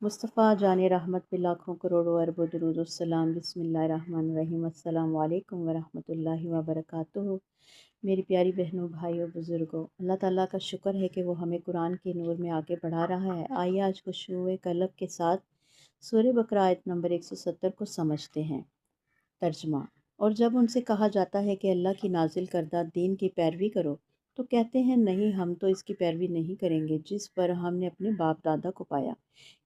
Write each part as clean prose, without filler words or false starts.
मुस्तफ़ा जान रहमत पे लाखों करोड़ों अरबों दुरूद सलाम। बिस्मिल्लाहिर्रहमानिर्रहीम। अस्सलाम वालेकुम वरहमतुल्लाहि वबरकातुहू। मेरी प्यारी बहनों, भाइयों, बुज़ुर्गों, अल्लाह ताला का शुक्र है कि वो हमें कुरान के नूर में आगे बढ़ा रहा है। आइए आज खुशूए कल्ब के साथ सूरह बकरा आयत नंबर 170 को समझते हैं। तर्जमा। और जब उनसे कहा जाता है कि अल्लाह की नाजिल करदा दीन की पैरवी करो, तो कहते हैं नहीं, हम तो इसकी पैरवी नहीं करेंगे जिस पर हमने अपने बाप दादा को पाया।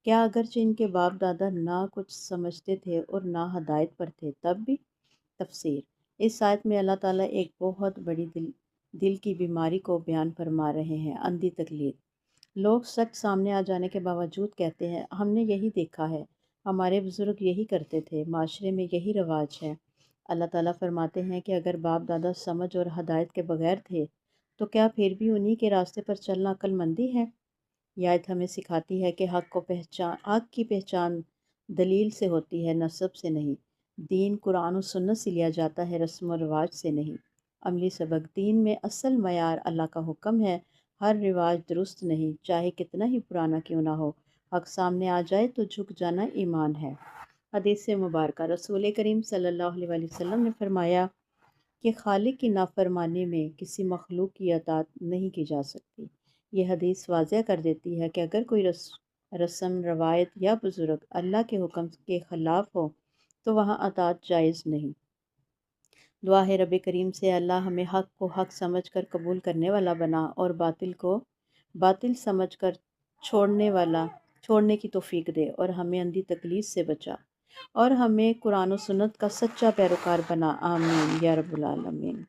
क्या अगरचे इनके बाप दादा ना कुछ समझते थे और ना हदायत पर थे, तब भी। तफसीर। इस आयत में अल्लाह ताला एक बहुत बड़ी दिल की बीमारी को बयान फरमा रहे हैं, अंधी तकलीद। लोग सच सामने आ जाने के बावजूद कहते हैं हमने यही देखा है, हमारे बुज़ुर्ग यही करते थे, माशरे में यही रवाज है। अल्लाह ताला फरमाते हैं कि अगर बाप दादा समझ और हदायत के बगैर थे तो क्या फिर भी उन्हीं के रास्ते पर चलना अक्लमंदी है। यह आयत हमें सिखाती है कि हक़ की पहचान दलील से होती है, नसब से नहीं। दीन कुरान और सुन्नत से लिया जाता है, रस्म और रिवाज से नहीं। अमली सबक। दीन में असल मयार अल्लाह का हुक्म है। हर रिवाज दुरुस्त नहीं, चाहे कितना ही पुराना क्यों ना हो। हक़ सामने आ जाए तो झुक जाना ईमान है। हदीस मुबारक। रसूल करीम सल्लल्लाहु अलैहि वसल्लम ने फरमाया कि खालिक की नाफरमानी में किसी मखलूक की अतात नहीं की जा सकती। ये हदीस वाज़ह कर देती है कि अगर कोई रस्म रवायत या बुज़ुर्ग अल्लाह के हुक्म के ख़िलाफ़ हो तो वहाँ अतात जायज़ नहीं। दुआ है रब करीम से अल्लाह हमें हक़ को हक़ समझ कर कबूल करने वाला बना और बातिल को बातिल समझ कर छोड़ने की तौफीक दे और हमें अंधी तकलीफ से बचा और हमें कुरान और सुन्नत का सच्चा पैरोकार बना। आमीन या रब्बुल आलमीन।